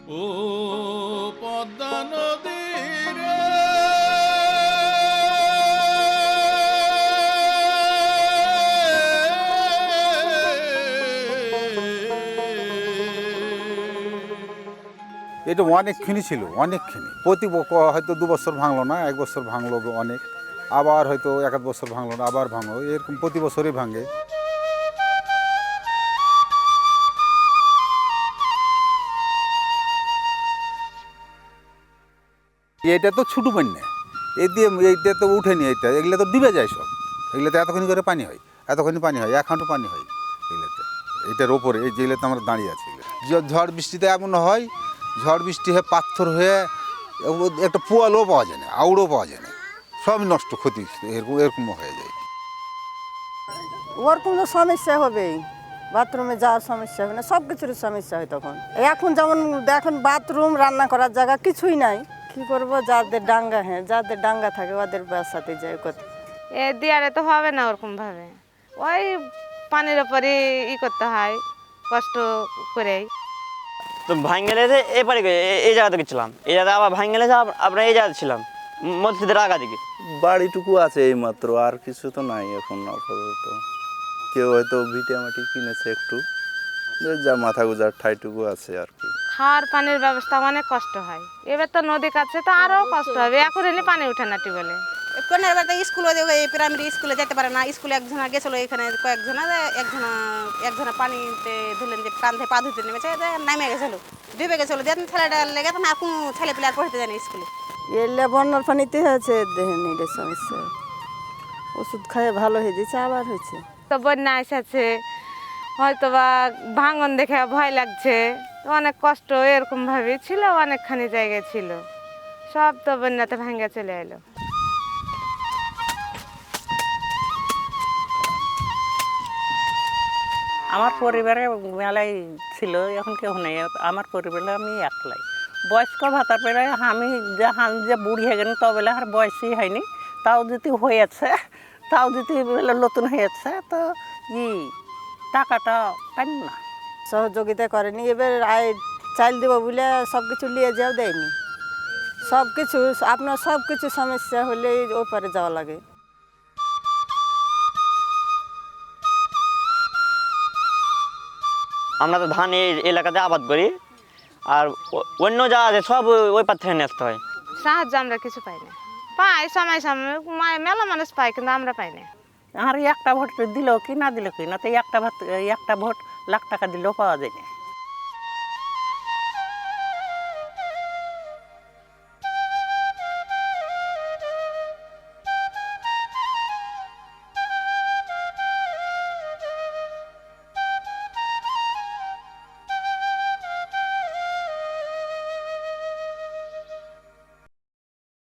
ও পদ্মা নদী রে, এটা অনেকখানি ছিল, অনেকখানি। হয়তো 2 বছর ভাঙলো না, 1 বছর ভাঙলো অনেক, আবার হয়তো 1 বছর ভাঙলো না, আবার ভাঙলো, এরকম প্রতি বছরই ভাঙে। এটা তো ছোটো বন্যা, এইটা তো উঠেনি, এগুলো তো ডুবে যায় সব। এগুলোতে এতখানি করে পানি হয়, এতখানি পানি হয়, 1 হাঁটু পানি হয় এগুলোতে। এইটার ওপরে এই যেগুলোতে আমরা দাঁড়িয়ে আছি, ঝড় বৃষ্টিতে এমন হয়, ঝড় বৃষ্টি হয়ে পাথর হয়ে একটা পোয়ালও পাওয়া যায় না, আউড়ও পাওয়া যায় না, সব নষ্ট, ক্ষতি এরকম হয়ে যায়। ওরকম তো সমস্যা হবেই, বাথরুমে যাওয়ার সমস্যা হবে না, সব কিছুর সমস্যা হয় তখন। এখন যেমন দেখুন বাথরুম, রান্না করার জায়গা কিছুই নাই, কি করব? যাদের ডাঙ্গা, হ্যাঁ যাদের ডাঙ্গা থাকে ওদের বাসাতে যায় কথা। এ দিয়ারে তো হবে না ওরকম ভাবে, ওই পানির ওপরে করতে হয় কষ্ট করেই। তো ভাঙ্গেলে এপারে এই জায়গাতে গেছিলাম, এই জায়গায় আবার ভাঙ্গেলে আমরা এই জায়গাতে ছিলাম মসজিদের আগা দিকে। বাড়িটুকু আছে এইমাত্র, আর কিছু তো নাই এখন আপাতত। কেউ হয়তো ভিটে মাটি কিনেছে একটু, যা মাথা গুজার ঠাইটুকু আছে আর কি। খাওয়ার পানির ব্যবস্থা অনেক কষ্ট হয়, এবার তো নদী কাছে তো আরো কষ্ট হবে, এখন এলে পানি উঠে না টিউবওয়েলে। কন্যার বাড়িতে স্কুলে প্রাইমারি স্কুলে যেতে পারে না, স্কুলে একজনা গেছিলো, এখানে কয়েকজনা একজনা পানিতে ধরলেন যে কাঁধে পা ধুতে নেমেছে, নামে গেছিলো, ডুবে গেছিলো, দিয়ে ছেলেটা লেগে না এখন ছেলে পিলে আর পড়তে যায়নি স্কুলে। এলে বন্যার পানিতে হয়েছে, দেখেন এটা সমস্যা, ওষুধ খাইয়ে ভালো হয়ে যাচ্ছে, আবার হয়েছে। তো বন্যা এসেছে, হয়তো বা ভাঙন দেখে ভয় লাগছে, অনেক কষ্ট এরকম ভাবে ছিল, অনেকখানি জায়গায় ছিল, সব তো বন্যাতে ভাঙে চলে এলো। আমার পরিবারে মেলাই ছিল, এখন কেউ নেই, আমার পরিবারে আমি একলাই। বয়স্ক ভাতা পেলে আমি যে বুড়ি হয়ে গেলাম তবেলে আর বয়সই হয়নি, তাও যদি হয়েছে, তাও যদি নতুন হয়েছে, তো টাকাটা পাই না। সহযোগিতা করেনি, এবার আয় চাল দেবো বলে সব কিছু নিয়ে যাও দেয়নি, সব কিছু আপনার সব কিছু সমস্যা হলে ওপারে যাওয়া লাগে। আমরা তো ধান এই এলাকাতে আবাদ করি, আর অন্য যা আছে সব ওই পার থেকে নিয়ে আসতে হয়। সাহায্য আমরা কিছু পাই না, পাই সময় সময় মেলা মানুষ পাই, কিন্তু আমরা পাই না। আর একটা ভোট দিল কি না দিল কি না, তো একটা ভোট লাখ টাকা দিলেও পাওয়া যায় না।